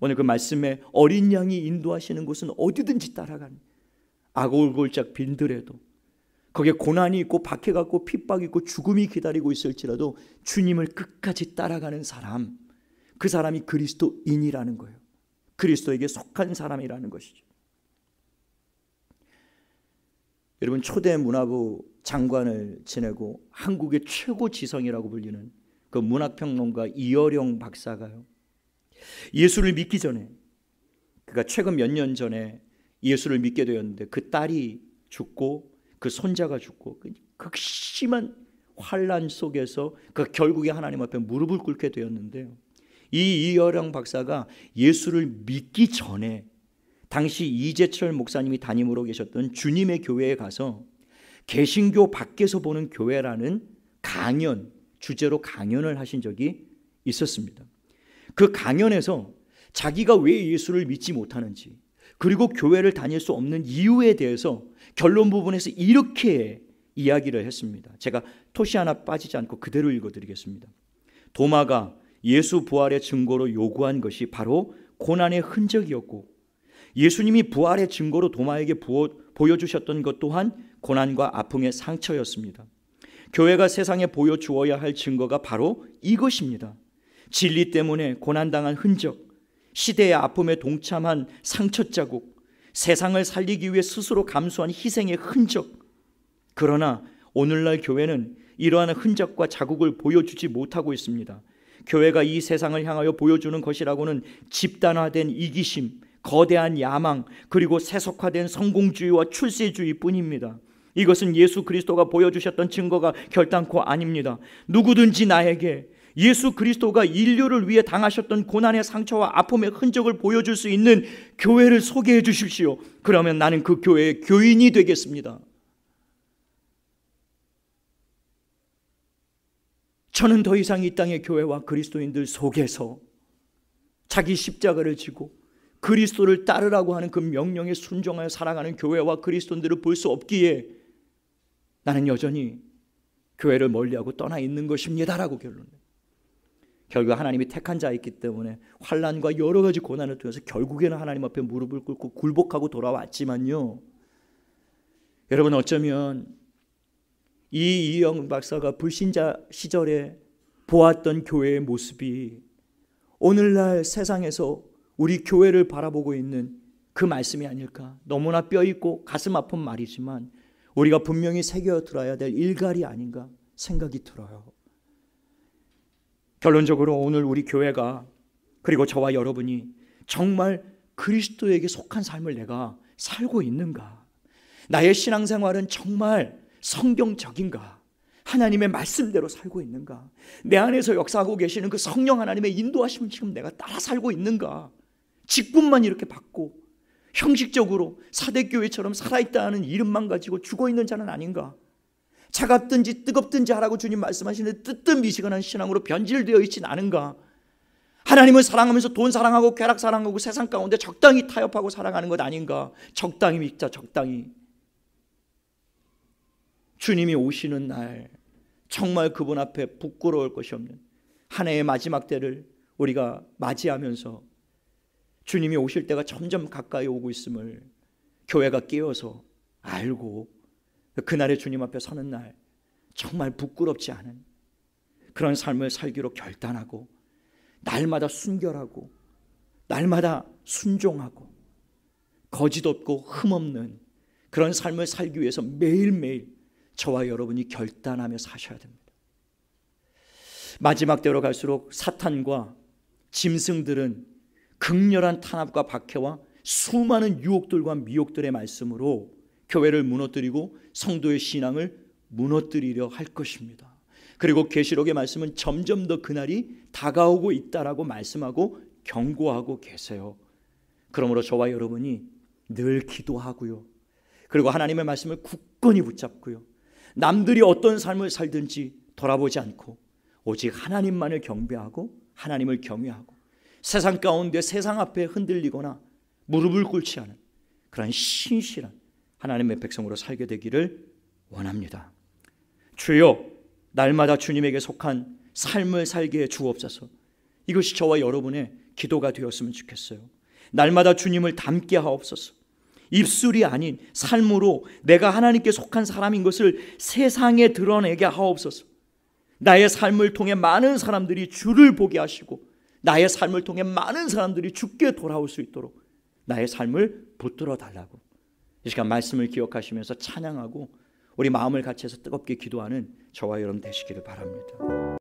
오늘 그 말씀에 어린 양이 인도하시는 곳은 어디든지 따라가는, 아골골짝 빈들에도 거기에 고난이 있고 박해가 있고 핍박이 있고 죽음이 기다리고 있을지라도 주님을 끝까지 따라가는 사람, 그 사람이 그리스도인이라는 거예요. 그리스도에게 속한 사람이라는 것이죠. 여러분, 초대 문화부 장관을 지내고 한국의 최고 지성이라고 불리는 그 문학평론가 이어령 박사가요, 예수를 믿기 전에, 그가 최근 몇 년 전에 예수를 믿게 되었는데 그 딸이 죽고 그 손자가 죽고 극심한 환난 속에서 그 결국에 하나님 앞에 무릎을 꿇게 되었는데요, 이 이어령 박사가 예수를 믿기 전에 당시 이재철 목사님이 담임으로 계셨던 주님의 교회에 가서 개신교 밖에서 보는 교회라는 강연, 주제로 강연을 하신 적이 있었습니다. 그 강연에서 자기가 왜 예수를 믿지 못하는지, 그리고 교회를 다닐 수 없는 이유에 대해서 결론 부분에서 이렇게 이야기를 했습니다. 제가 토시 하나 빠지지 않고 그대로 읽어드리겠습니다. 도마가 예수 부활의 증거로 요구한 것이 바로 고난의 흔적이었고, 예수님이 부활의 증거로 도마에게 보여주셨던 것 또한 고난과 아픔의 상처였습니다. 교회가 세상에 보여주어야 할 증거가 바로 이것입니다. 진리 때문에 고난당한 흔적, 시대의 아픔에 동참한 상처 자국, 세상을 살리기 위해 스스로 감수한 희생의 흔적. 그러나 오늘날 교회는 이러한 흔적과 자국을 보여주지 못하고 있습니다. 교회가 이 세상을 향하여 보여주는 것이라고는 집단화된 이기심, 거대한 야망, 그리고 세속화된 성공주의와 출세주의뿐입니다. 이것은 예수 그리스도가 보여주셨던 증거가 결단코 아닙니다. 누구든지 나에게 예수 그리스도가 인류를 위해 당하셨던 고난의 상처와 아픔의 흔적을 보여줄 수 있는 교회를 소개해 주십시오. 그러면 나는 그 교회의 교인이 되겠습니다. 저는 더 이상 이 땅의 교회와 그리스도인들 속에서 자기 십자가를 지고 그리스도를 따르라고 하는 그 명령에 순종하여 살아가는 교회와 그리스도인들을 볼 수 없기에 나는 여전히 교회를 멀리하고 떠나 있는 것입니다라고 결론해요. 결국 하나님이 택한 자였기 때문에 환난과 여러 가지 고난을 통해서 결국에는 하나님 앞에 무릎을 꿇고 굴복하고 돌아왔지만요, 여러분, 어쩌면 이 이영 박사가 불신자 시절에 보았던 교회의 모습이 오늘날 세상에서 우리 교회를 바라보고 있는 그 말씀이 아닐까. 너무나 뼈있고 가슴 아픈 말이지만 우리가 분명히 새겨들어야 될 일갈이 아닌가 생각이 들어요. 결론적으로 오늘 우리 교회가, 그리고 저와 여러분이 정말 그리스도에게 속한 삶을 내가 살고 있는가? 나의 신앙생활은 정말 성경적인가? 하나님의 말씀대로 살고 있는가? 내 안에서 역사하고 계시는 그 성령 하나님의 인도하심을 지금 내가 따라 살고 있는가? 직분만 이렇게 받고 형식적으로 사대교회처럼 살아있다는 이름만 가지고 죽어있는 자는 아닌가? 차갑든지 뜨겁든지 하라고 주님 말씀하시는데 뜨뜻미시근한 신앙으로 변질되어 있진 않은가? 하나님을 사랑하면서 돈 사랑하고 쾌락 사랑하고 세상 가운데 적당히 타협하고 살아가는 것 아닌가? 적당히 믿자, 적당히. 주님이 오시는 날 정말 그분 앞에 부끄러울 것이 없는 한 해의 마지막 때를 우리가 맞이하면서 주님이 오실 때가 점점 가까이 오고 있음을 교회가 깨어서 알고 그날에 주님 앞에 서는 날 정말 부끄럽지 않은 그런 삶을 살기로 결단하고 날마다 순결하고 날마다 순종하고 거짓 없고 흠 없는 그런 삶을 살기 위해서 매일매일 저와 여러분이 결단하며 사셔야 됩니다. 마지막 때로 갈수록 사탄과 짐승들은 극렬한 탄압과 박해와 수많은 유혹들과 미혹들의 말씀으로 교회를 무너뜨리고 성도의 신앙을 무너뜨리려 할 것입니다. 그리고 계시록의 말씀은 점점 더 그날이 다가오고 있다라고 말씀하고 경고하고 계세요. 그러므로 저와 여러분이 늘 기도하고요, 그리고 하나님의 말씀을 굳건히 붙잡고요, 남들이 어떤 삶을 살든지 돌아보지 않고 오직 하나님만을 경배하고 하나님을 경외하고 세상 가운데 세상 앞에 흔들리거나 무릎을 꿇지 않은 그런 신실한 하나님의 백성으로 살게 되기를 원합니다. 주여, 날마다 주님에게 속한 삶을 살게 해 주옵소서. 이것이 저와 여러분의 기도가 되었으면 좋겠어요. 날마다 주님을 닮게 하옵소서. 입술이 아닌 삶으로 내가 하나님께 속한 사람인 것을 세상에 드러내게 하옵소서. 나의 삶을 통해 많은 사람들이 주를 보게 하시고 나의 삶을 통해 많은 사람들이 주께 돌아올 수 있도록 나의 삶을 붙들어 달라고 이 시간 말씀을 기억하시면서 찬양하고 우리 마음을 같이 해서 뜨겁게 기도하는 저와 여러분 되시기를 바랍니다.